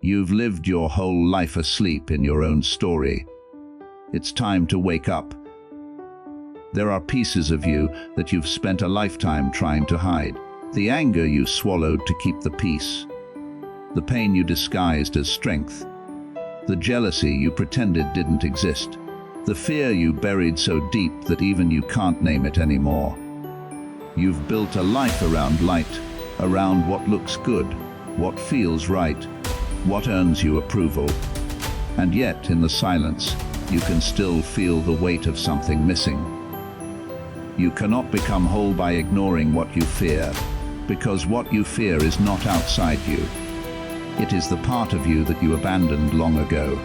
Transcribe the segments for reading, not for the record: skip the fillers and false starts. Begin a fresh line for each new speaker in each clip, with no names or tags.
You've lived your whole life asleep in your own story. It's time to wake up. There are pieces of you that you've spent a lifetime trying to hide. The anger you swallowed to keep the peace. The pain you disguised as strength. The jealousy you pretended didn't exist. The fear you buried so deep that even you can't name it anymore. You've built a life around light, around what looks good, what feels right, what earns you approval. And yet, in the silence, you can still feel the weight of something missing. You cannot become whole by ignoring what you fear, because what you fear is not outside you. It is the part of you that you abandoned long ago.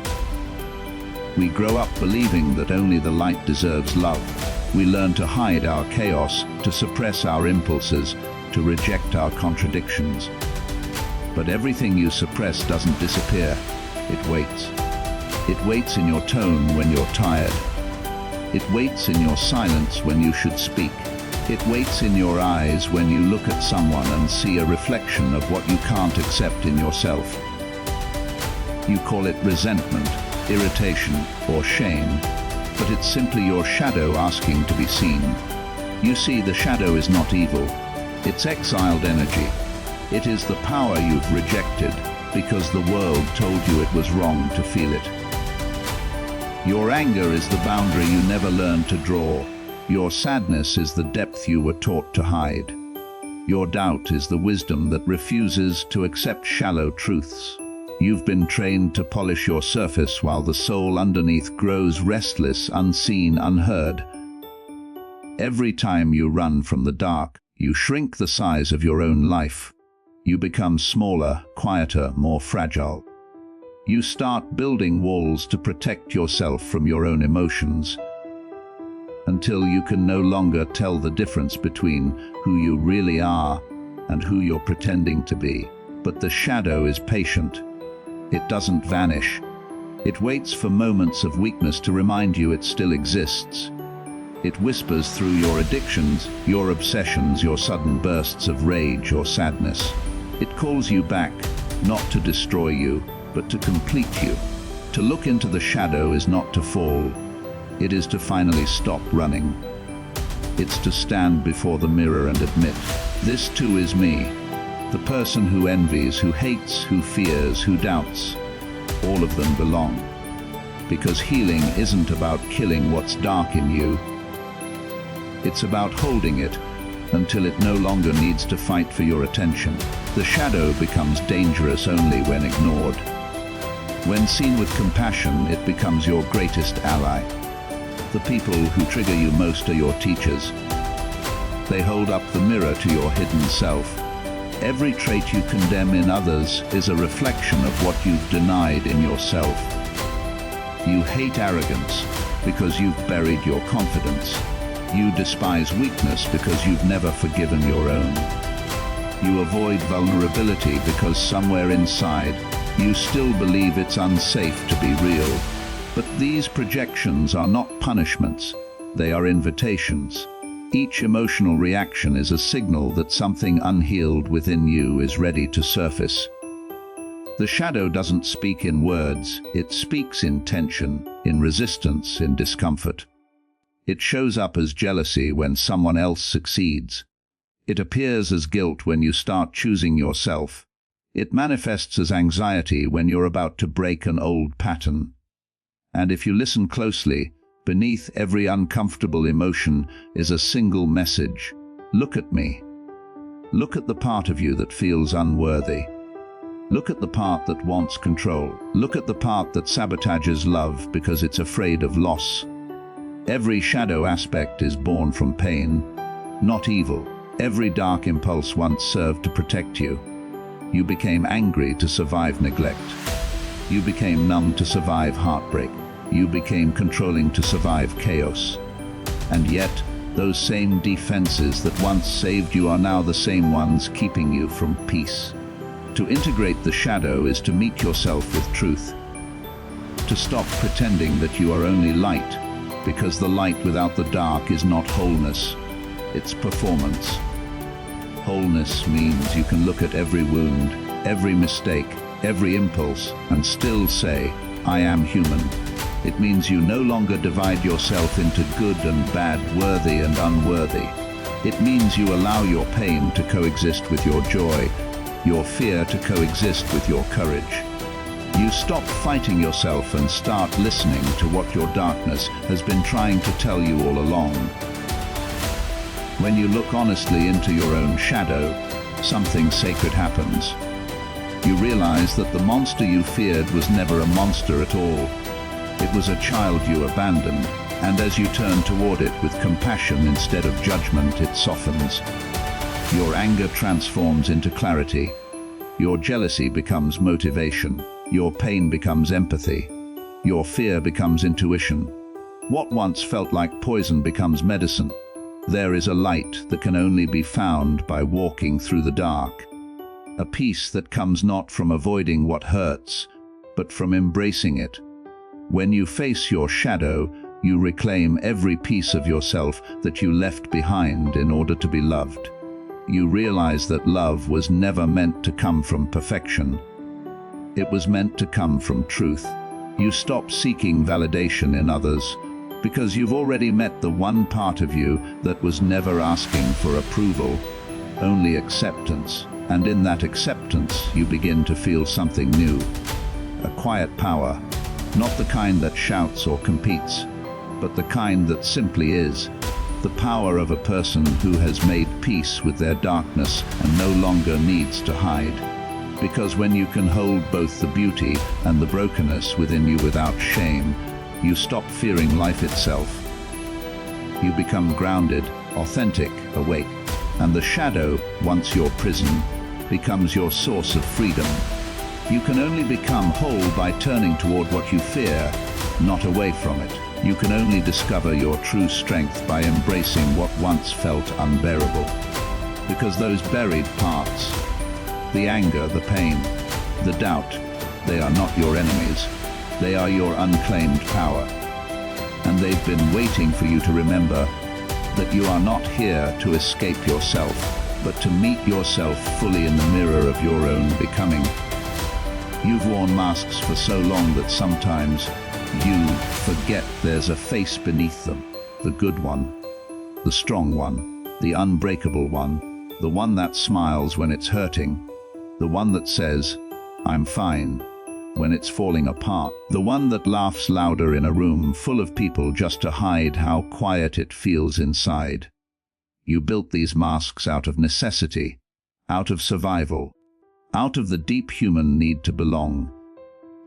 We grow up believing that only the light deserves love. We learn to hide our chaos, to suppress our impulses, to reject our contradictions. But everything you suppress doesn't disappear. It waits. It waits in your tone when you're tired. It waits in your silence when you should speak. It waits in your eyes when you look at someone and see a reflection of what you can't accept in yourself. You call it resentment, irritation, or shame, but it's simply your shadow asking to be seen. You see, the shadow is not evil. It's exiled energy. It is the power you've rejected because the world told you it was wrong to feel it. Your anger is the boundary you never learned to draw. Your sadness is the depth you were taught to hide. Your doubt is the wisdom that refuses to accept shallow truths. You've been trained to polish your surface while the soul underneath grows restless, unseen, unheard. Every time you run from the dark, you shrink the size of your own life. You become smaller, quieter, more fragile. You start building walls to protect yourself from your own emotions, until you can no longer tell the difference between who you really are and who you're pretending to be. But the shadow is patient. It doesn't vanish. It waits for moments of weakness to remind you it still exists. It whispers through your addictions, your obsessions, your sudden bursts of rage or sadness. It calls you back, not to destroy you, but to complete you. To look into the shadow is not to fall. It is to finally stop running. It's to stand before the mirror and admit, this too is me. The person who envies, who hates, who fears, who doubts. All of them belong. Because healing isn't about killing what's dark in you. It's about holding it until it no longer needs to fight for your attention. The shadow becomes dangerous only when ignored. When seen with compassion, it becomes your greatest ally. The people who trigger you most are your teachers. They hold up the mirror to your hidden self. Every trait you condemn in others is a reflection of what you've denied in yourself. You hate arrogance because you've buried your confidence. You despise weakness because you've never forgiven your own. You avoid vulnerability because somewhere inside, you still believe it's unsafe to be real. But these projections are not punishments, they are invitations. Each emotional reaction is a signal that something unhealed within you is ready to surface. The shadow doesn't speak in words, it speaks in tension, in resistance, in discomfort. It shows up as jealousy when someone else succeeds. It appears as guilt when you start choosing yourself. It manifests as anxiety when you're about to break an old pattern. And if you listen closely, beneath every uncomfortable emotion is a single message. Look at me. Look at the part of you that feels unworthy. Look at the part that wants control. Look at the part that sabotages love because it's afraid of loss. Every shadow aspect is born from pain, not evil. Every dark impulse once served to protect you. You became angry to survive neglect. You became numb to survive heartbreak. You became controlling to survive chaos. And yet, those same defenses that once saved you are now the same ones keeping you from peace. To integrate the shadow is to meet yourself with truth. To stop pretending that you are only light, because the light without the dark is not wholeness, it's performance. Wholeness means you can look at every wound, every mistake, every impulse, and still say, I am human. It means you no longer divide yourself into good and bad, worthy and unworthy. It means you allow your pain to coexist with your joy, your fear to coexist with your courage. You stop fighting yourself and start listening to what your darkness has been trying to tell you all along. When you look honestly into your own shadow, something sacred happens. You realize that the monster you feared was never a monster at all. It was a child you abandoned, and as you turn toward it with compassion instead of judgment, it softens. Your anger transforms into clarity. Your jealousy becomes motivation. Your pain becomes empathy. Your fear becomes intuition. What once felt like poison becomes medicine. There is a light that can only be found by walking through the dark. A peace that comes not from avoiding what hurts, but from embracing it. When you face your shadow, you reclaim every piece of yourself that you left behind in order to be loved. You realize that love was never meant to come from perfection. It was meant to come from truth. You stop seeking validation in others, because you've already met the one part of you that was never asking for approval, only acceptance. And in that acceptance, you begin to feel something new. A quiet power, not the kind that shouts or competes, but the kind that simply is. The power of a person who has made peace with their darkness and no longer needs to hide. Because when you can hold both the beauty and the brokenness within you without shame, you stop fearing life itself. You become grounded, authentic, awake, and the shadow, once your prison, becomes your source of freedom. You can only become whole by turning toward what you fear, not away from it. You can only discover your true strength by embracing what once felt unbearable. Because those buried parts, the anger, the pain, the doubt, they are not your enemies. They are your unclaimed power. And they've been waiting for you to remember that you are not here to escape yourself, but to meet yourself fully in the mirror of your own becoming. You've worn masks for so long that sometimes you forget there's a face beneath them. The good one, the strong one, the unbreakable one, the one that smiles when it's hurting, the one that says, I'm fine, when it's falling apart, the one that laughs louder in a room full of people just to hide how quiet it feels inside. You built these masks out of necessity, out of survival, out of the deep human need to belong.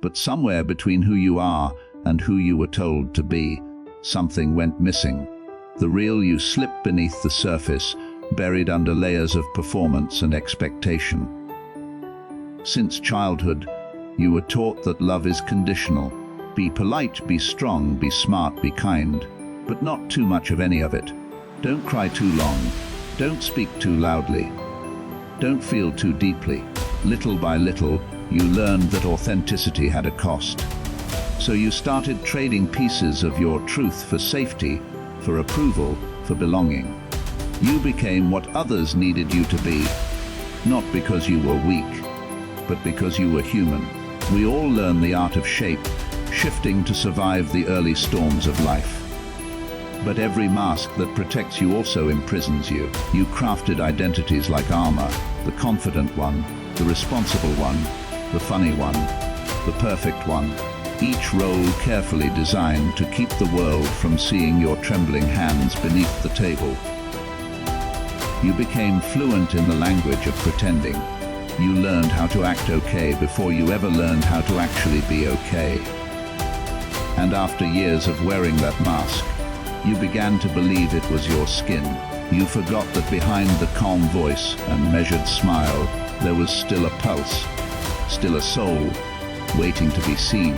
But somewhere between who you are and who you were told to be, something went missing. The real you slipped beneath the surface, buried under layers of performance and expectation. Since childhood, you were taught that love is conditional. Be polite, be strong, be smart, be kind, but not too much of any of it. Don't cry too long. Don't speak too loudly. Don't feel too deeply. Little by little, you learned that authenticity had a cost. So you started trading pieces of your truth for safety, for approval, for belonging. You became what others needed you to be, not because you were weak, but because you were human. We all learn the art of shifting to survive the early storms of life. But every mask that protects you also imprisons you. You crafted identities like armor, the confident one, the responsible one, the funny one, the perfect one, each role carefully designed to keep the world from seeing your trembling hands beneath the table. You became fluent in the language of pretending. You learned how to act okay before you ever learned how to actually be okay. And after years of wearing that mask, you began to believe it was your skin. You forgot that behind the calm voice and measured smile, there was still a pulse, still a soul, waiting to be seen.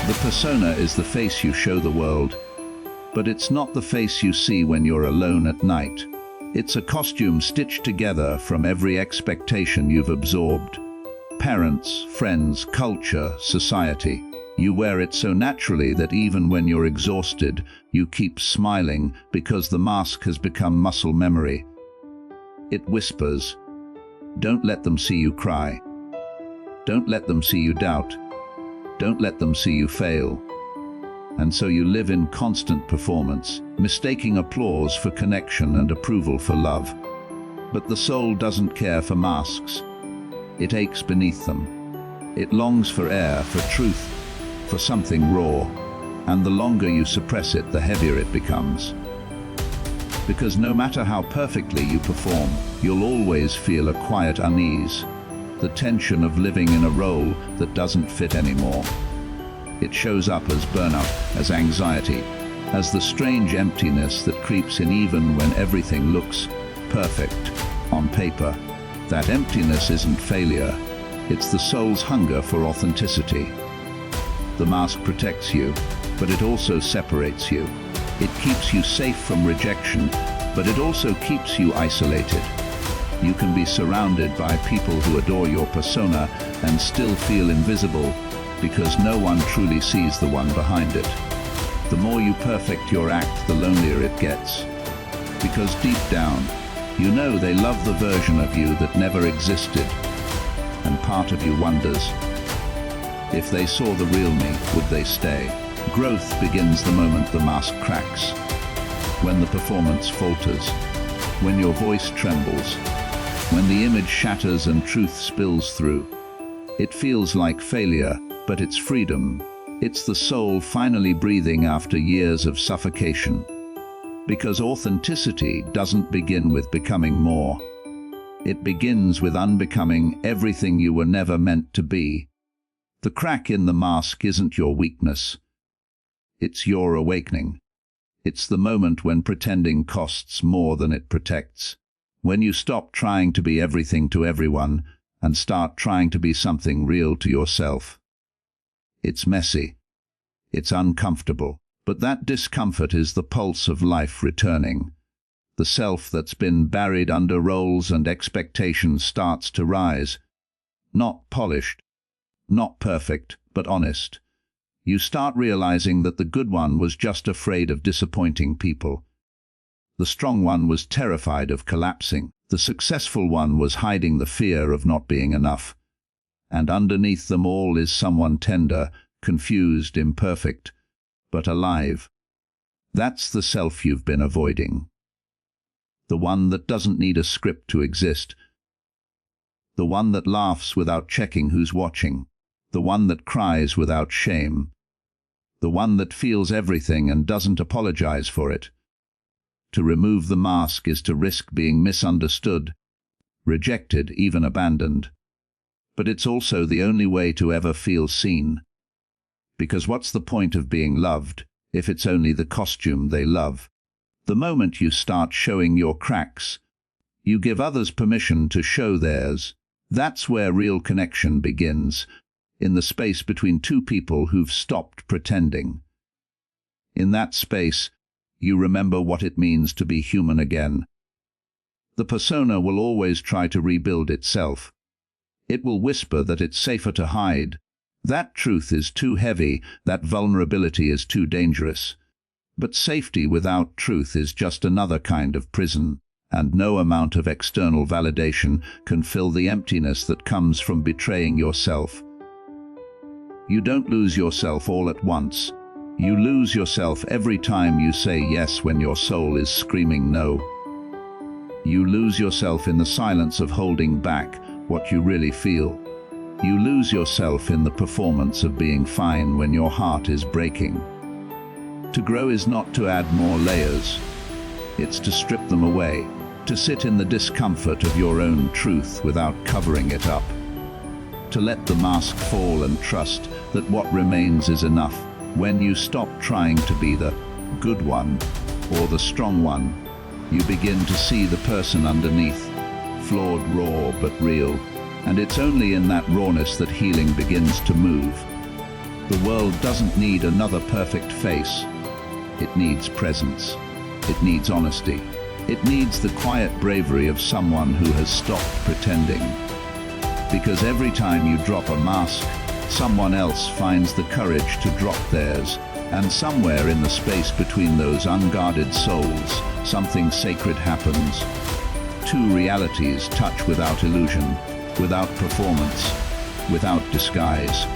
The persona is the face you show the world, but it's not the face you see when you're alone at night. It's a costume stitched together from every expectation you've absorbed. Parents, friends, culture, society. You wear it so naturally that even when you're exhausted, you keep smiling because the mask has become muscle memory. It whispers, don't let them see you cry. Don't let them see you doubt. Don't let them see you fail. And so you live in constant performance, mistaking applause for connection and approval for love. But the soul doesn't care for masks. It aches beneath them. It longs for air, for truth, for something raw. And the longer you suppress it, the heavier it becomes. Because no matter how perfectly you perform, you'll always feel a quiet unease, the tension of living in a role that doesn't fit anymore. It shows up as burnout, as anxiety, as the strange emptiness that creeps in even when everything looks perfect on paper. That emptiness isn't failure, it's the soul's hunger for authenticity. The mask protects you, but it also separates you. It keeps you safe from rejection, but it also keeps you isolated. You can be surrounded by people who adore your persona and still feel invisible because no one truly sees the one behind it. The more you perfect your act, the lonelier it gets. Because deep down, you know they love the version of you that never existed. And part of you wonders, if they saw the real me, would they stay? Growth begins the moment the mask cracks, when the performance falters, when your voice trembles, when the image shatters and truth spills through. It feels like failure, but it's freedom. It's the soul finally breathing after years of suffocation. Because authenticity doesn't begin with becoming more. It begins with unbecoming everything you were never meant to be. The crack in the mask isn't your weakness. It's your awakening. It's the moment when pretending costs more than it protects. When you stop trying to be everything to everyone and start trying to be something real to yourself. It's messy. It's uncomfortable. But that discomfort is the pulse of life returning. The self that's been buried under roles and expectations starts to rise. Not polished, not perfect, but honest. You start realizing that the good one was just afraid of disappointing people. The strong one was terrified of collapsing. The successful one was hiding the fear of not being enough. And underneath them all is someone tender, confused, imperfect, but alive. That's the self you've been avoiding. The one that doesn't need a script to exist. The one that laughs without checking who's watching. The one that cries without shame. The one that feels everything and doesn't apologize for it. To remove the mask is to risk being misunderstood, rejected, even abandoned. But it's also the only way to ever feel seen. Because what's the point of being loved if it's only the costume they love? The moment you start showing your cracks, you give others permission to show theirs. That's where real connection begins, in the space between two people who've stopped pretending. In that space, you remember what it means to be human again. The persona will always try to rebuild itself. It will whisper that it's safer to hide. That truth is too heavy, that vulnerability is too dangerous. But safety without truth is just another kind of prison, and no amount of external validation can fill the emptiness that comes from betraying yourself. You don't lose yourself all at once. You lose yourself every time you say yes when your soul is screaming no. You lose yourself in the silence of holding back what you really feel. You lose yourself in the performance of being fine when your heart is breaking. To grow is not to add more layers. It's to strip them away, to sit in the discomfort of your own truth without covering it up. To let the mask fall and trust that what remains is enough. When you stop trying to be the good one or the strong one, you begin to see the person underneath, flawed, raw, but real. And it's only in that rawness that healing begins to move. The world doesn't need another perfect face. It needs presence. It needs honesty. It needs the quiet bravery of someone who has stopped pretending. Because every time you drop a mask, someone else finds the courage to drop theirs. And somewhere in the space between those unguarded souls, something sacred happens. Two realities touch without illusion, without performance, without disguise.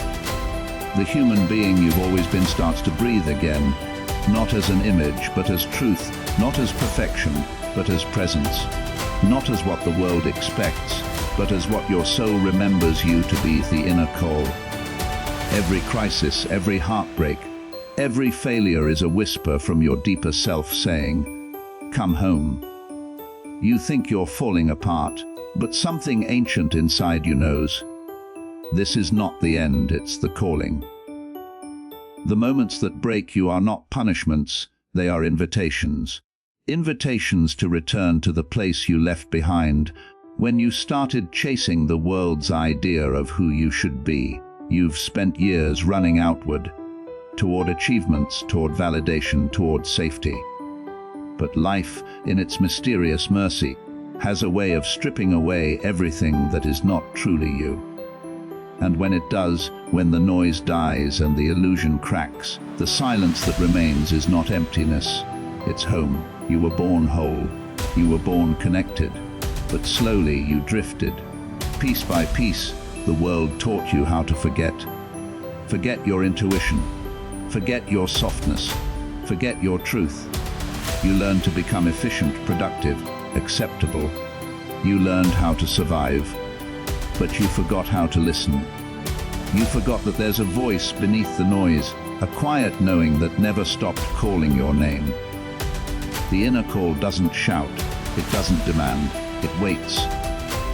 The human being you've always been starts to breathe again, not as an image, but as truth, not as perfection, but as presence, not as what the world expects, but as what your soul remembers you to be, the inner call. Every crisis, every heartbreak, every failure is a whisper from your deeper self saying, "Come home." You think you're falling apart, but something ancient inside you knows. This is not the end, it's the calling. The moments that break you are not punishments, they are invitations. Invitations to return to the place you left behind when you started chasing the world's idea of who you should be. You've spent years running outward, toward achievements, toward validation, toward safety. But life, in its mysterious mercy, has a way of stripping away everything that is not truly you. And when it does, when the noise dies and the illusion cracks, the silence that remains is not emptiness, it's home. You were born whole, you were born connected, but slowly you drifted. Piece by piece, the world taught you how to forget. Forget your intuition, forget your softness, forget your truth. You learned to become efficient, productive, acceptable. You learned how to survive, but you forgot how to listen. You forgot that there's a voice beneath the noise, a quiet knowing that never stopped calling your name. The inner call doesn't shout, it doesn't demand, it waits.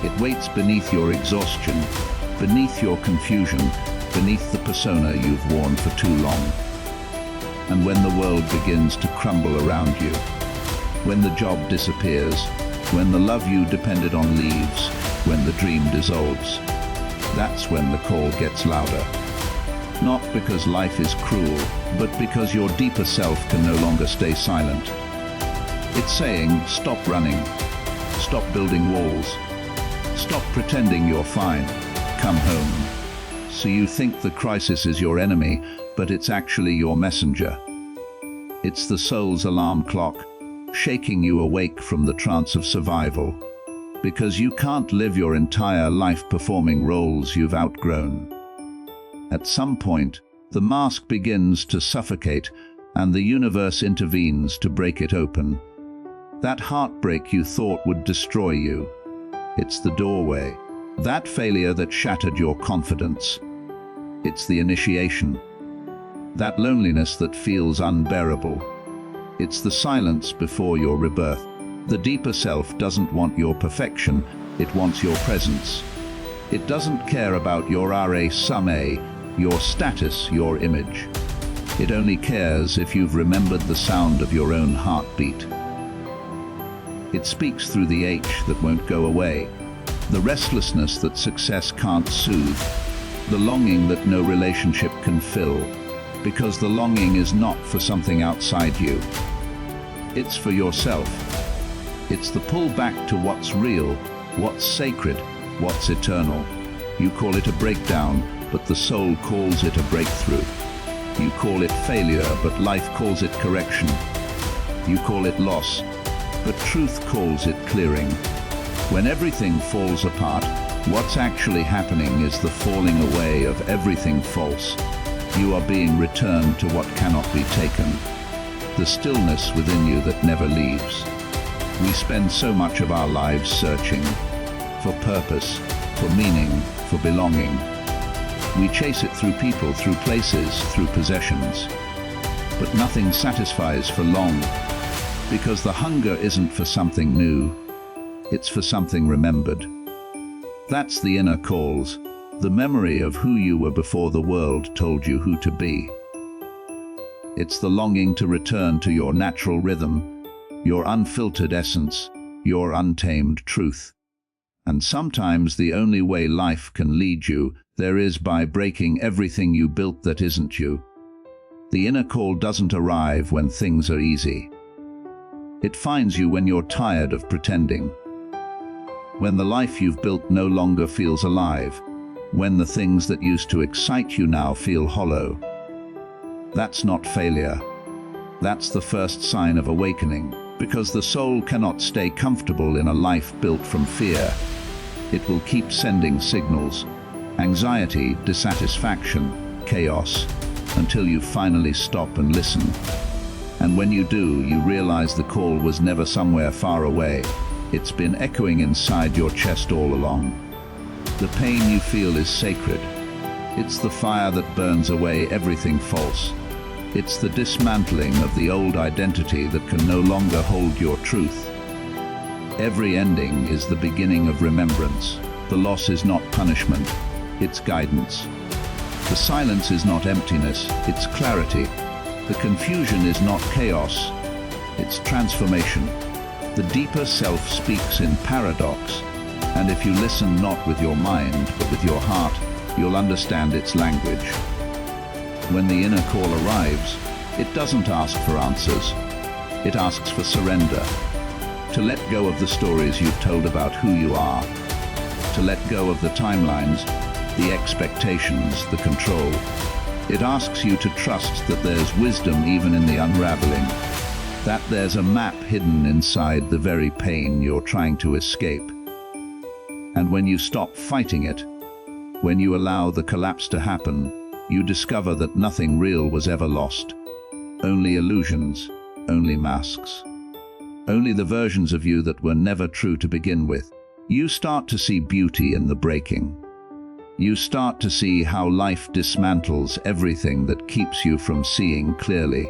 It waits beneath your exhaustion, beneath your confusion, beneath the persona you've worn for too long. And when the world begins to crumble around you, when the job disappears, when the love you depended on leaves, when the dream dissolves, that's when the call gets louder. Not because life is cruel, but because your deeper self can no longer stay silent. It's saying, stop running, stop building walls, stop pretending you're fine, come home. So you think the crisis is your enemy, but it's actually your messenger. It's the soul's alarm clock, shaking you awake from the trance of survival, because you can't live your entire life performing roles you've outgrown. At some point, the mask begins to suffocate, and the universe intervenes to break it open. That heartbreak you thought would destroy you, it's the doorway. That failure that shattered your confidence, it's the initiation. That loneliness that feels unbearable, it's the silence before your rebirth. The deeper self doesn't want your perfection, it wants your presence. It doesn't care about your RA, your status, your image. It only cares if you've remembered the sound of your own heartbeat. It speaks through the H that won't go away, the restlessness that success can't soothe, the longing that no relationship can fill, because the longing is not for something outside you. It's for yourself. It's the pull back to what's real, what's sacred, what's eternal. You call it a breakdown, but the soul calls it a breakthrough. You call it failure, but life calls it correction. You call it loss, but truth calls it clearing. When everything falls apart, what's actually happening is the falling away of everything false. You are being returned to what cannot be taken, the stillness within you that never leaves. We spend so much of our lives searching for purpose, for meaning, for belonging. We chase it through people, through places, through possessions. But nothing satisfies for long, because the hunger isn't for something new, it's for something remembered. That's the inner calls, the memory of who you were before the world told you who to be. It's the longing to return to your natural rhythm, your unfiltered essence, your untamed truth. And sometimes the only way life can lead you there is by breaking everything you built that isn't you. The inner call doesn't arrive when things are easy. It finds you when you're tired of pretending, when the life you've built no longer feels alive, when the things that used to excite you now feel hollow. That's not failure. That's the first sign of awakening, because the soul cannot stay comfortable in a life built from fear. It will keep sending signals, anxiety, dissatisfaction, chaos, until you finally stop and listen. And when you do, you realize the call was never somewhere far away. It's been echoing inside your chest all along. The pain you feel is sacred. It's the fire that burns away everything false. It's the dismantling of the old identity that can no longer hold your truth. Every ending is the beginning of remembrance. The loss is not punishment, it's guidance. The silence is not emptiness, it's clarity. The confusion is not chaos, it's transformation. The deeper self speaks in paradox, and if you listen not with your mind, but with your heart, you'll understand its language. When the inner call arrives, it doesn't ask for answers. It asks for surrender. To let go of the stories you've told about who you are. To let go of the timelines, the expectations, the control. It asks you to trust that there's wisdom even in the unraveling. That there's a map hidden inside the very pain you're trying to escape. And when you stop fighting it, when you allow the collapse to happen, you discover that nothing real was ever lost. Only illusions, only masks. Only the versions of you that were never true to begin with. You start to see beauty in the breaking. You start to see how life dismantles everything that keeps you from seeing clearly.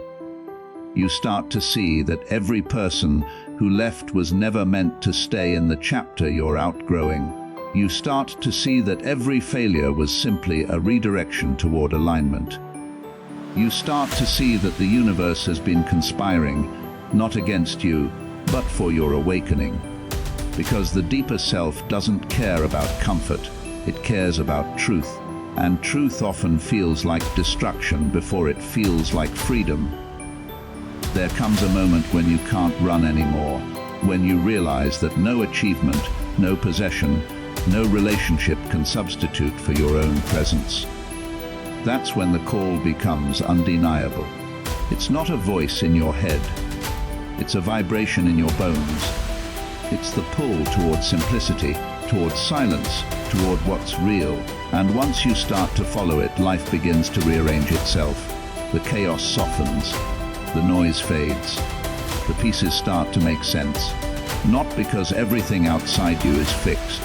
You start to see that every person who left was never meant to stay in the chapter you're outgrowing. You start to see that every failure was simply a redirection toward alignment. You start to see that the universe has been conspiring, not against you, but for your awakening. Because the deeper self doesn't care about comfort, it cares about truth. And truth often feels like destruction before it feels like freedom. There comes a moment when you can't run anymore, when you realize that no achievement, no possession, no relationship can substitute for your own presence. That's when the call becomes undeniable. It's not a voice in your head. It's a vibration in your bones. It's the pull toward simplicity, toward silence, toward what's real. And once you start to follow it, life begins to rearrange itself. The chaos softens. The noise fades. The pieces start to make sense. Not because everything outside you is fixed,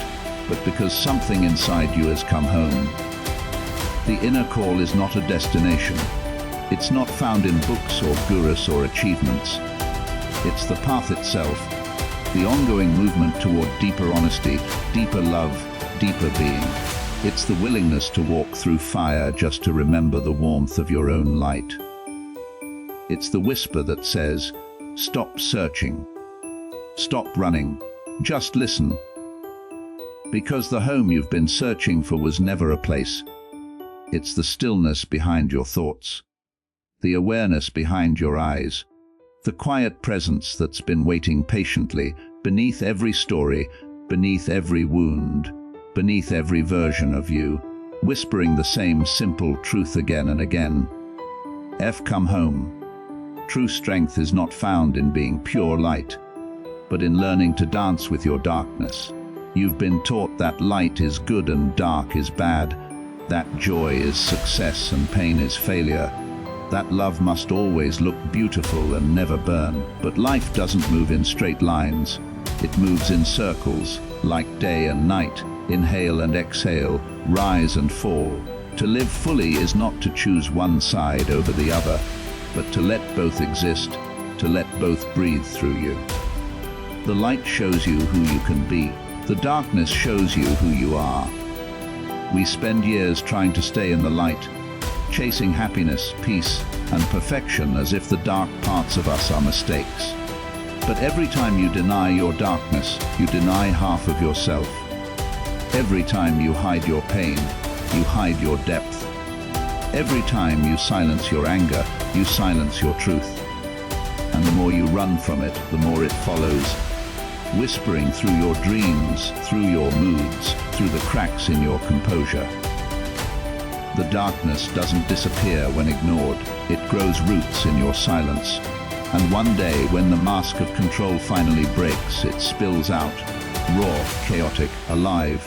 but because something inside you has come home. The inner call is not a destination. It's not found in books or gurus or achievements. It's the path itself, the ongoing movement toward deeper honesty, deeper love, deeper being. It's the willingness to walk through fire just to remember the warmth of your own light. It's the whisper that says, stop searching, stop running, just listen. Because the home you've been searching for was never a place. It's the stillness behind your thoughts, the awareness behind your eyes, the quiet presence that's been waiting patiently beneath every story, beneath every wound, beneath every version of you, whispering the same simple truth again and again. Come home. True strength is not found in being pure light, but in learning to dance with your darkness. You've been taught that light is good and dark is bad, that joy is success and pain is failure, that love must always look beautiful and never burn. But life doesn't move in straight lines. It moves in circles, like day and night, inhale and exhale, rise and fall. To live fully is not to choose one side over the other, but to let both exist, to let both breathe through you. The light shows you who you can be. The darkness shows you who you are. We spend years trying to stay in the light, chasing happiness, peace, and perfection as if the dark parts of us are mistakes. But every time you deny your darkness, you deny half of yourself. Every time you hide your pain, you hide your depth. Every time you silence your anger, you silence your truth. And the more you run from it, the more it follows, whispering through your dreams, through your moods, through the cracks in your composure. The darkness doesn't disappear when ignored. It grows roots in your silence. And one day, when the mask of control finally breaks, it spills out, raw, chaotic, alive,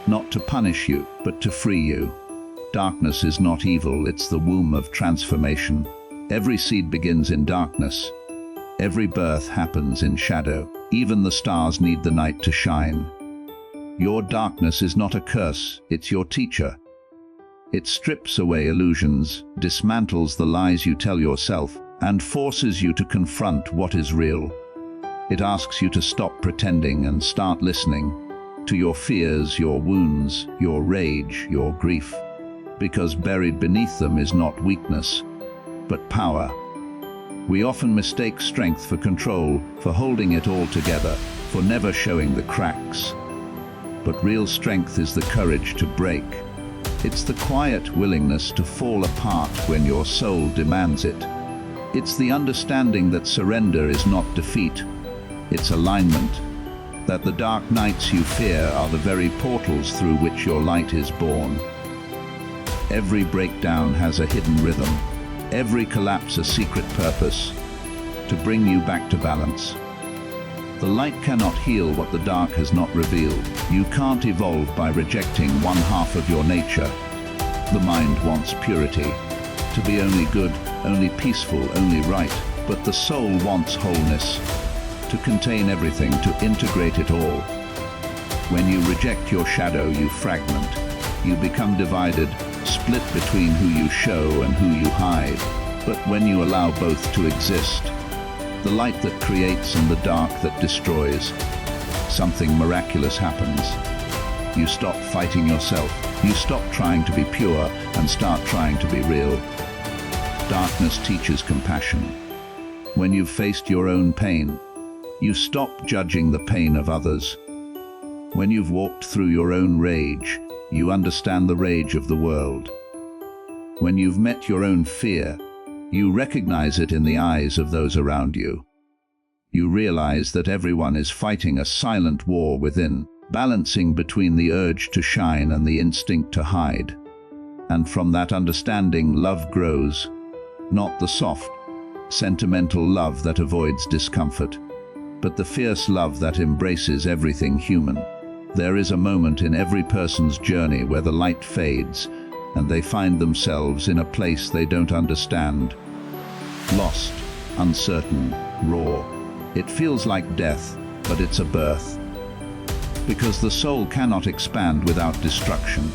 not to punish you, but to free you. Darkness is not evil, it's the womb of transformation. Every seed begins in darkness. Every birth happens in shadow. Even the stars need the night to shine. Your darkness is not a curse, it's your teacher. It strips away illusions, dismantles the lies you tell yourself, and forces you to confront what is real. It asks you to stop pretending and start listening to your fears, your wounds, your rage, your grief. Because buried beneath them is not weakness, but power. We often mistake strength for control, for holding it all together, for never showing the cracks. But real strength is the courage to break. It's the quiet willingness to fall apart when your soul demands it. It's the understanding that surrender is not defeat, it's alignment. That the dark nights you fear are the very portals through which your light is born. Every breakdown has a hidden rhythm. Every collapse a secret purpose, to bring you back to balance. The light cannot heal what the dark has not revealed. You can't evolve by rejecting one half of your nature. The mind wants purity, to be only good, only peaceful, only right. But the soul wants wholeness, to contain everything, to integrate it all. When you reject your shadow, you fragment. You become divided, split between who you show and who you hide. But when you allow both to exist, the light that creates and the dark that destroys, something miraculous happens. You stop fighting yourself. You stop trying to be pure and start trying to be real. Darkness teaches compassion. When you've faced your own pain, you stop judging the pain of others. When you've walked through your own rage, you understand the rage of the world. When you've met your own fear, you recognize it in the eyes of those around you. You realize that everyone is fighting a silent war within, balancing between the urge to shine and the instinct to hide. And from that understanding, love grows. Not the soft, sentimental love that avoids discomfort, but the fierce love that embraces everything human. There is a moment in every person's journey where the light fades and they find themselves in a place they don't understand. Lost, uncertain, raw. It feels like death, but it's a birth. Because the soul cannot expand without destruction.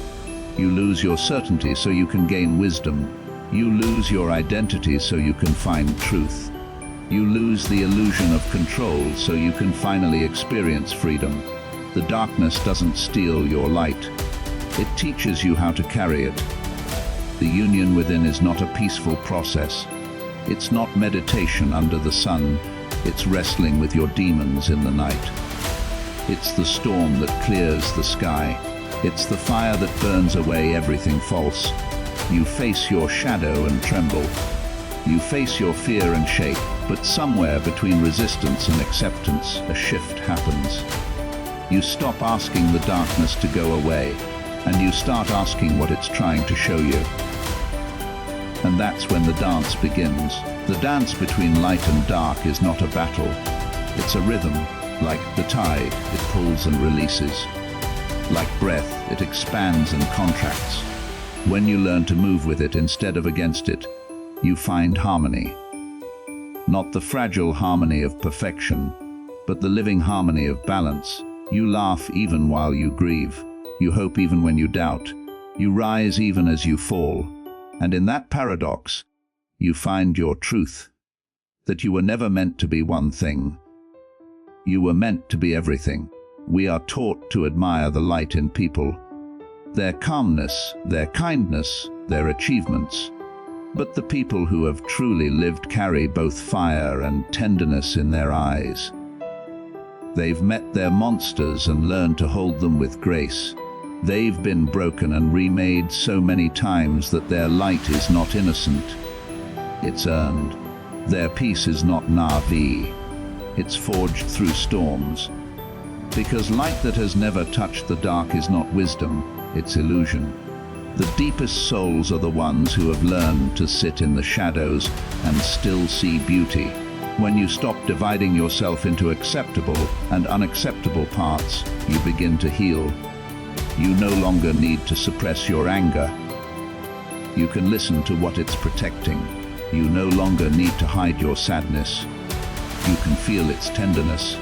You lose your certainty so you can gain wisdom. You lose your identity so you can find truth. You lose the illusion of control so you can finally experience freedom. The darkness doesn't steal your light. It teaches you how to carry it. The union within is not a peaceful process. It's not meditation under the sun. It's wrestling with your demons in the night. It's the storm that clears the sky. It's the fire that burns away everything false. You face your shadow and tremble. You face your fear and shake, but somewhere between resistance and acceptance, a shift happens. You stop asking the darkness to go away, and you start asking what it's trying to show you. And that's when the dance begins. The dance between light and dark is not a battle. It's a rhythm. Like the tide, it pulls and releases. Like breath, it expands and contracts. When you learn to move with it instead of against it, you find harmony. Not the fragile harmony of perfection, but the living harmony of balance. You laugh even while you grieve. You hope even when you doubt. You rise even as you fall. And in that paradox, you find your truth. That you were never meant to be one thing. You were meant to be everything. We are taught to admire the light in people, their calmness, their kindness, their achievements. But the people who have truly lived carry both fire and tenderness in their eyes. They've met their monsters and learned to hold them with grace. They've been broken and remade so many times that their light is not innocent. It's earned. Their peace is not Na'vi. It's forged through storms. Because light that has never touched the dark is not wisdom, it's illusion. The deepest souls are the ones who have learned to sit in the shadows and still see beauty. When you stop dividing yourself into acceptable and unacceptable parts, you begin to heal. You no longer need to suppress your anger. You can listen to what it's protecting. You no longer need to hide your sadness. You can feel its tenderness.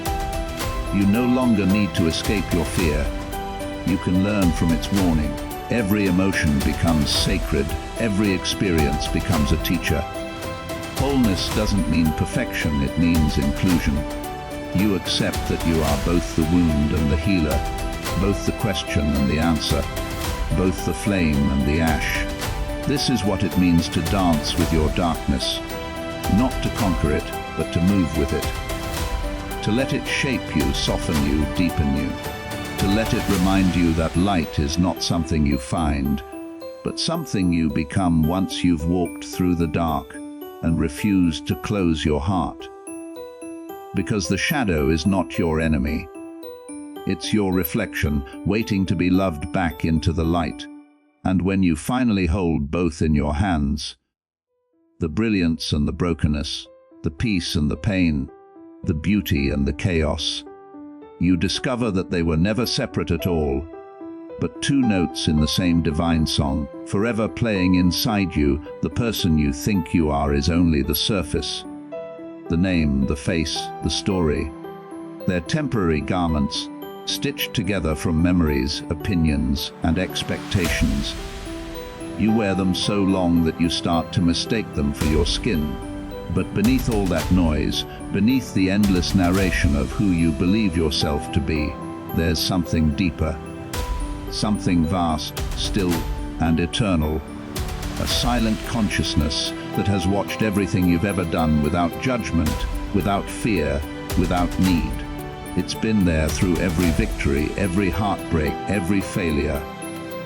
You no longer need to escape your fear. You can learn from its warning. Every emotion becomes sacred. Every experience becomes a teacher. Wholeness doesn't mean perfection, it means inclusion. You accept that you are both the wound and the healer, both the question and the answer, both the flame and the ash. This is what it means to dance with your darkness, not to conquer it, but to move with it. To let it shape you, soften you, deepen you. To let it remind you that light is not something you find, but something you become once you've walked through the dark and refused to close your heart. Because the shadow is not your enemy. It's your reflection, waiting to be loved back into the light. And when you finally hold both in your hands, the brilliance and the brokenness, the peace and the pain, the beauty and the chaos, you discover that they were never separate at all, but two notes in the same divine song, forever playing inside you. The person you think you are is only the surface. The name, the face, the story. They're temporary garments, stitched together from memories, opinions, and expectations. You wear them so long that you start to mistake them for your skin. But beneath all that noise, beneath the endless narration of who you believe yourself to be, there's something deeper. Something vast, still, and eternal. A silent consciousness that has watched everything you've ever done without judgment, without fear, without need. It's been there through every victory, every heartbreak, every failure,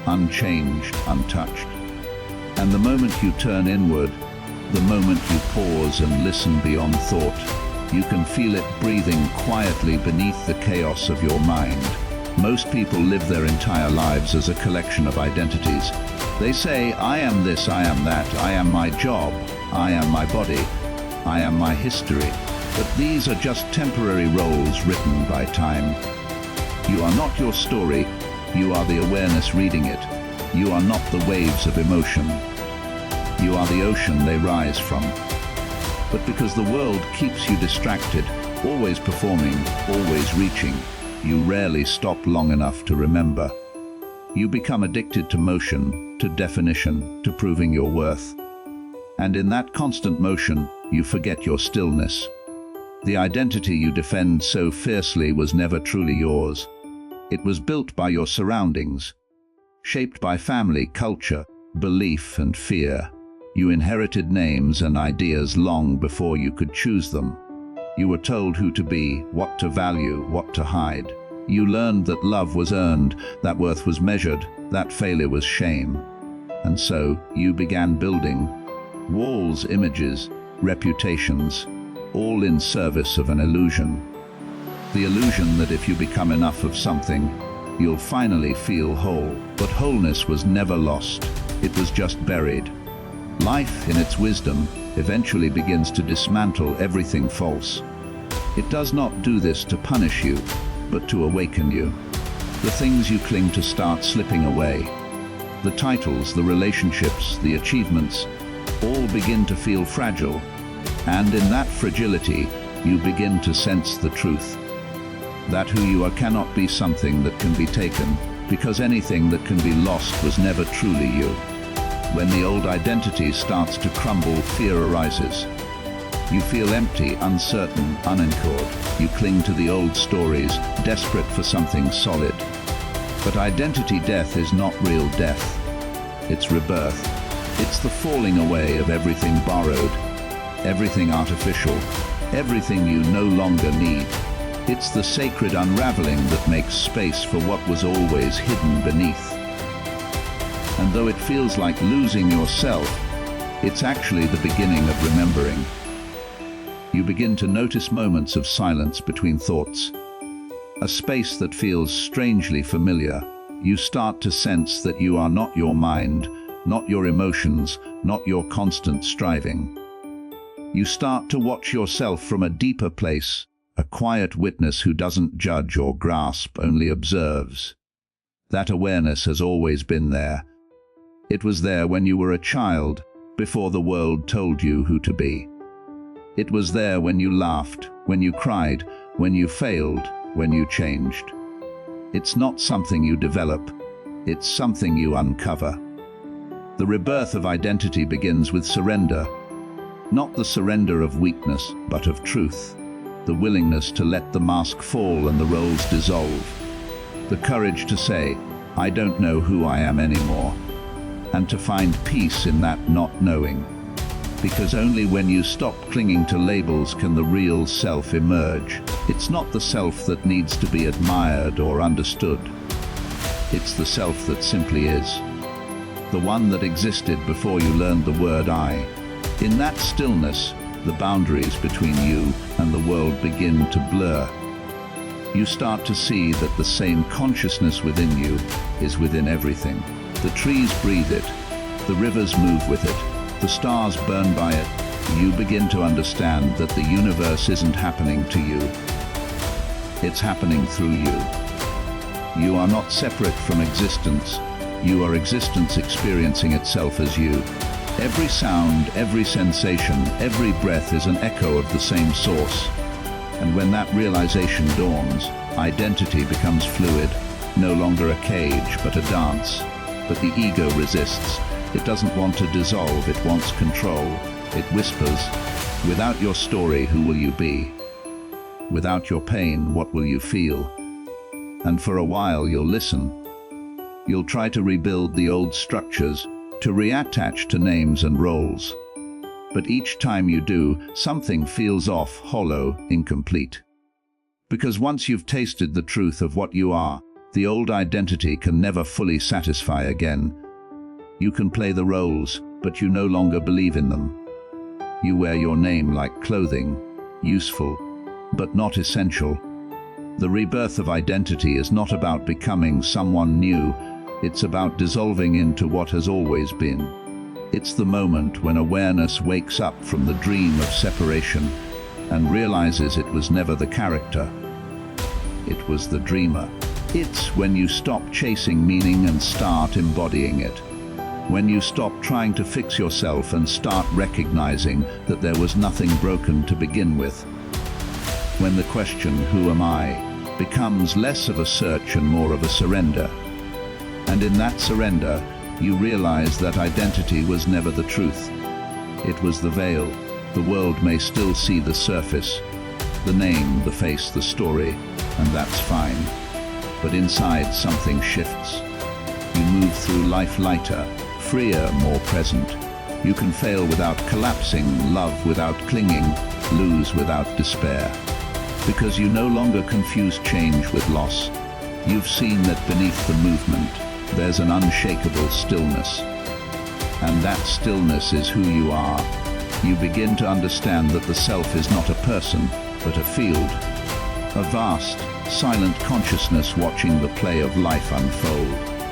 unchanged, untouched. And the moment you turn inward, the moment you pause and listen beyond thought, you can feel it breathing quietly beneath the chaos of your mind. Most people live their entire lives as a collection of identities. They say, I am this, I am that, I am my job, I am my body, I am my history. But these are just temporary roles written by time. You are not your story, you are the awareness reading it. You are not the waves of emotion. You are the ocean they rise from. But because the world keeps you distracted, always performing, always reaching, you rarely stop long enough to remember. You become addicted to motion, to definition, to proving your worth. And in that constant motion, you forget your stillness. The identity you defend so fiercely was never truly yours. It was built by your surroundings, shaped by family, culture, belief, and fear. You inherited names and ideas long before you could choose them. You were told who to be, what to value, what to hide. You learned that love was earned, that worth was measured, that failure was shame. And so you began building walls, images, reputations, all in service of an illusion. The illusion that if you become enough of something, you'll finally feel whole. But wholeness was never lost. It was just buried. Life, in its wisdom, eventually begins to dismantle everything false. It does not do this to punish you, but to awaken you. The things you cling to start slipping away. The titles, the relationships, the achievements, all begin to feel fragile. And in that fragility, you begin to sense the truth. That who you are cannot be something that can be taken, because anything that can be lost was never truly you. When the old identity starts to crumble, fear arises. You feel empty, uncertain, unanchored. You cling to the old stories, desperate for something solid. But identity death is not real death. It's rebirth. It's the falling away of everything borrowed, everything artificial, everything you no longer need. It's the sacred unraveling that makes space for what was always hidden beneath. And though it feels like losing yourself, it's actually the beginning of remembering. You begin to notice moments of silence between thoughts, a space that feels strangely familiar. You start to sense that you are not your mind, not your emotions, not your constant striving. You start to watch yourself from a deeper place, a quiet witness who doesn't judge or grasp, only observes. That awareness has always been there. It was there when you were a child, before the world told you who to be. It was there when you laughed, when you cried, when you failed, when you changed. It's not something you develop, it's something you uncover. The rebirth of identity begins with surrender. Not the surrender of weakness, but of truth. The willingness to let the mask fall and the roles dissolve. The courage to say, I don't know who I am anymore. And to find peace in that not knowing. Because only when you stop clinging to labels can the real self emerge. It's not the self that needs to be admired or understood. It's the self that simply is. The one that existed before you learned the word I. In that stillness, the boundaries between you and the world begin to blur. You start to see that the same consciousness within you is within everything. The trees breathe it, the rivers move with it, the stars burn by it. You begin to understand that the universe isn't happening to you. It's happening through you. You are not separate from existence. You are existence experiencing itself as you. Every sound, every sensation, every breath is an echo of the same source. And when that realization dawns, identity becomes fluid, no longer a cage, but a dance. But the ego resists. It doesn't want to dissolve, it wants control. It whispers, without your story, who will you be? Without your pain, what will you feel? And for a while you'll listen. You'll try to rebuild the old structures, to reattach to names and roles. But each time you do, something feels off, hollow, incomplete. Because once you've tasted the truth of what you are, the old identity can never fully satisfy again. You can play the roles, but you no longer believe in them. You wear your name like clothing, useful, but not essential. The rebirth of identity is not about becoming someone new, it's about dissolving into what has always been. It's the moment when awareness wakes up from the dream of separation and realizes it was never the character. It was the dreamer. It's when you stop chasing meaning and start embodying it. When you stop trying to fix yourself and start recognizing that there was nothing broken to begin with. When the question, who am I, becomes less of a search and more of a surrender. And in that surrender, you realize that identity was never the truth. It was the veil. The world may still see the surface, the name, the face, the story, and that's fine. But inside something shifts. You move through life lighter, freer, more present. You can fail without collapsing, love without clinging, lose without despair. Because you no longer confuse change with loss. You've seen that beneath the movement, there's an unshakable stillness. And that stillness is who you are. You begin to understand that the self is not a person, but a field. A vast, silent consciousness watching the play of life unfold.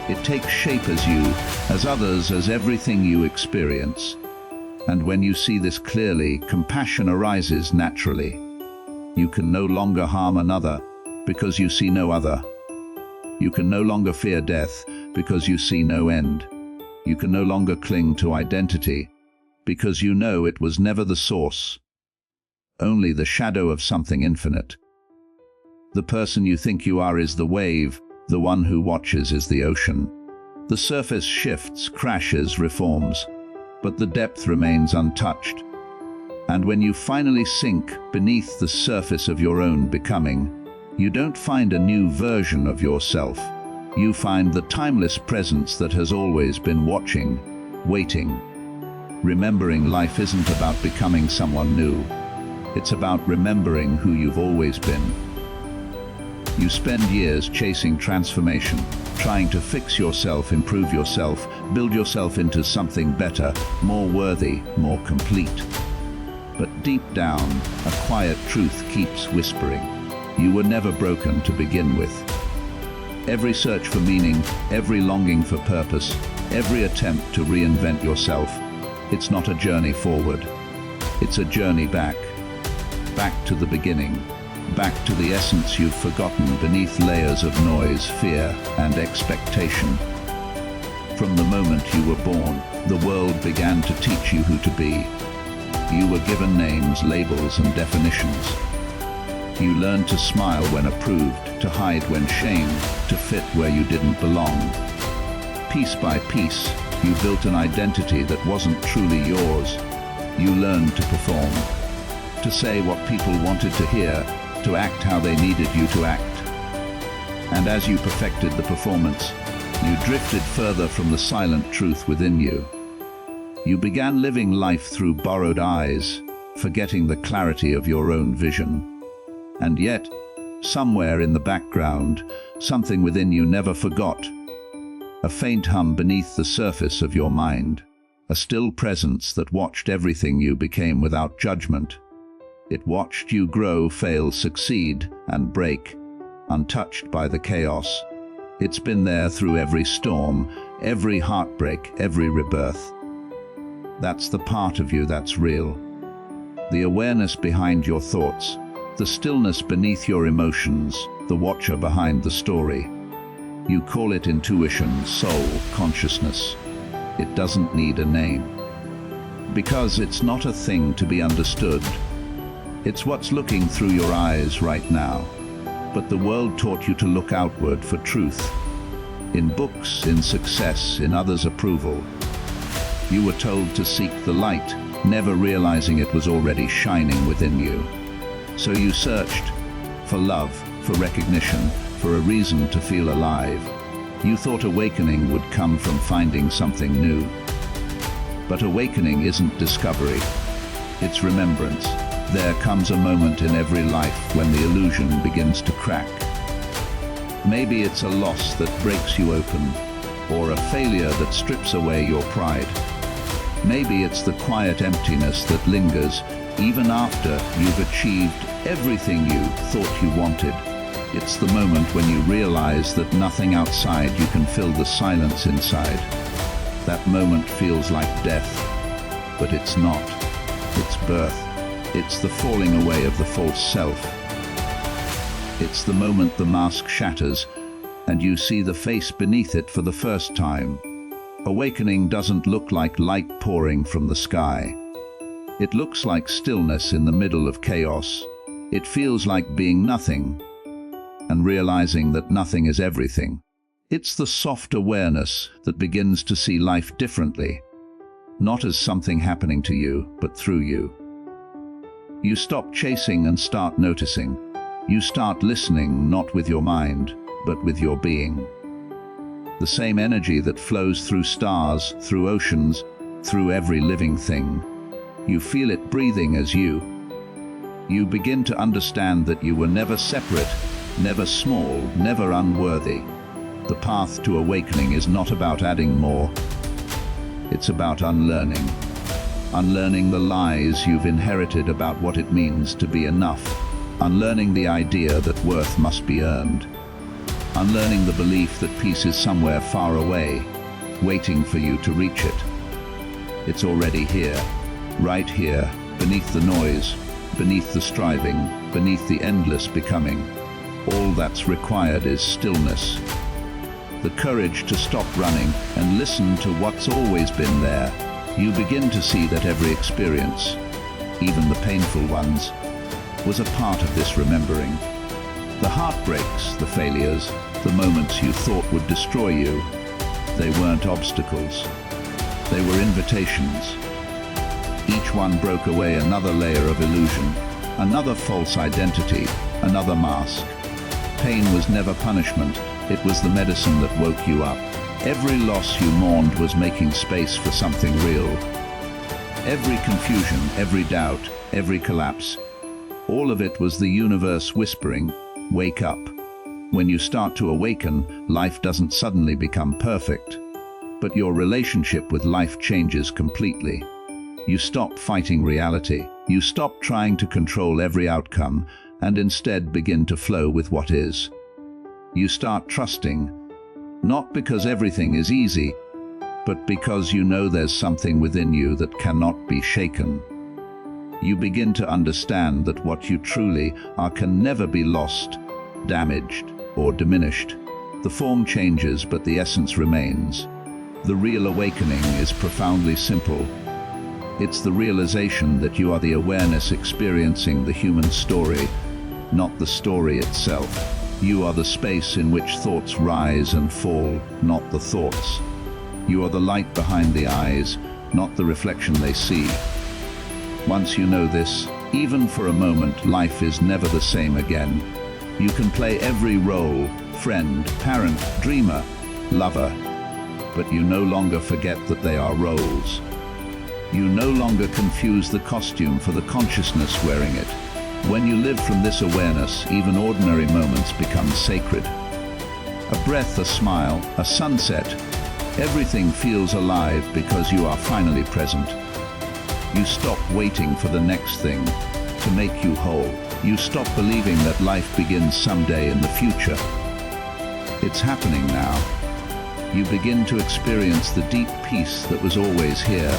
It takes shape as you, as others, as everything you experience. And when you see this clearly, compassion arises naturally. You can no longer harm another because you see no other. You can no longer fear death because you see no end. You can no longer cling to identity because you know it was never the source, only the shadow of something infinite. The person you think you are is the wave, the one who watches is the ocean. The surface shifts, crashes, reforms, but the depth remains untouched. And when you finally sink beneath the surface of your own becoming, you don't find a new version of yourself. You find the timeless presence that has always been watching, waiting. Remembering life isn't about becoming someone new. It's about remembering who you've always been. You spend years chasing transformation, trying to fix yourself, improve yourself, build yourself into something better, more worthy, more complete. But deep down, a quiet truth keeps whispering. You were never broken to begin with. Every search for meaning, every longing for purpose, every attempt to reinvent yourself, it's not a journey forward. It's a journey back to the beginning. back to the essence you've forgotten beneath layers of noise, fear, and expectation. From the moment you were born, the world began to teach you who to be. You were given names, labels, and definitions. You learned to smile when approved, to hide when shamed, to fit where you didn't belong. Piece by piece, you built an identity that wasn't truly yours. You learned to perform, to say what people wanted to hear, to act how they needed you to act. And as you perfected the performance, you drifted further from the silent truth within you. You began living life through borrowed eyes, forgetting the clarity of your own vision. And yet, somewhere in the background, something within you never forgot. A faint hum beneath the surface of your mind, a still presence that watched everything you became without judgment. It watched you grow, fail, succeed, and break, untouched by the chaos. It's been there through every storm, every heartbreak, every rebirth. That's the part of you that's real. The awareness behind your thoughts, the stillness beneath your emotions, the watcher behind the story. You call it intuition, soul, consciousness. It doesn't need a name. Because it's not a thing to be understood. It's what's looking through your eyes right now. But the world taught you to look outward for truth. In books, in success, in others' approval. You were told to seek the light, never realizing it was already shining within you. So you searched for love, for recognition, for a reason to feel alive. You thought awakening would come from finding something new. But awakening isn't discovery, it's remembrance. There comes a moment in every life when the illusion begins to crack. Maybe it's a loss that breaks you open, or a failure that strips away your pride. Maybe it's the quiet emptiness that lingers even after you've achieved everything you thought you wanted. It's the moment when you realize that nothing outside you can fill the silence inside. That moment feels like death, but it's not. It's birth. It's the falling away of the false self. It's the moment the mask shatters and you see the face beneath it for the first time. Awakening doesn't look like light pouring from the sky. It looks like stillness in the middle of chaos. It feels like being nothing and realizing that nothing is everything. It's the soft awareness that begins to see life differently, not as something happening to you, but through you. You stop chasing and start noticing. You start listening, not with your mind, but with your being. The same energy that flows through stars, through oceans, through every living thing. You feel it breathing as you. You begin to understand that you were never separate, never small, never unworthy. The path to awakening is not about adding more. It's about unlearning. Unlearning the lies you've inherited about what it means to be enough. Unlearning the idea that worth must be earned. Unlearning the belief that peace is somewhere far away, waiting for you to reach it. It's already here, right here, beneath the noise, beneath the striving, beneath the endless becoming. All that's required is stillness. The courage to stop running and listen to what's always been there. You begin to see that every experience, even the painful ones, was a part of this remembering. The heartbreaks, the failures, the moments you thought would destroy you, they weren't obstacles. They were invitations. Each one broke away another layer of illusion, another false identity, another mask. Pain was never punishment, it was the medicine that woke you up. Every loss you mourned was making space for something real. Every confusion, every doubt, every collapse, all of it was the universe whispering, wake up. When you start to awaken, life doesn't suddenly become perfect, but your relationship with life changes completely. You stop fighting reality. You stop trying to control every outcome and instead begin to flow with what is. You start trusting, not because everything is easy, but because you know there's something within you that cannot be shaken. You begin to understand that what you truly are can never be lost, damaged, or diminished. The form changes, but the essence remains. The real awakening is profoundly simple. It's the realization that you are the awareness experiencing the human story, not the story itself. You are the space in which thoughts rise and fall, not the thoughts. You are the light behind the eyes, not the reflection they see. Once you know this, even for a moment, life is never the same again. You can play every role: friend, parent, dreamer, lover. But you no longer forget that they are roles. You no longer confuse the costume for the consciousness wearing it. When you live from this awareness, even ordinary moments become sacred. A breath, a smile, a sunset, everything feels alive because you are finally present. You stop waiting for the next thing to make you whole. You stop believing that life begins someday in the future. It's happening now. You begin to experience the deep peace that was always here,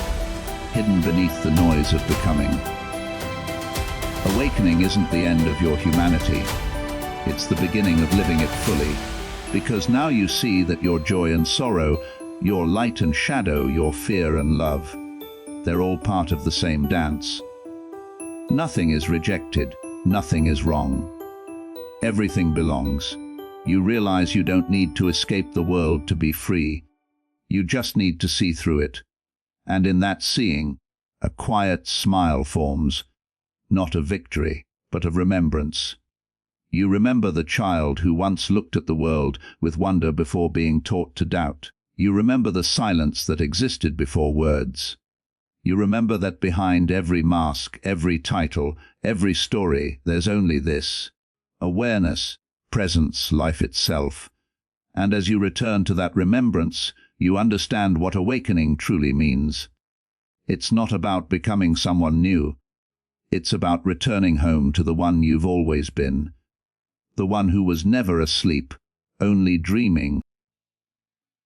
hidden beneath the noise of becoming. Awakening isn't the end of your humanity. It's the beginning of living it fully, because now you see that your joy and sorrow, your light and shadow, your fear and love, they're all part of the same dance. Nothing is rejected, nothing is wrong. Everything belongs. You realize you don't need to escape the world to be free. You just need to see through it. And in that seeing, a quiet smile forms, not of victory, but of remembrance. You remember the child who once looked at the world with wonder before being taught to doubt. You remember the silence that existed before words. You remember that behind every mask, every title, every story, there's only this: awareness, presence, life itself. And as you return to that remembrance, you understand what awakening truly means. It's not about becoming someone new. It's about returning home to the one you've always been. The one who was never asleep, only dreaming.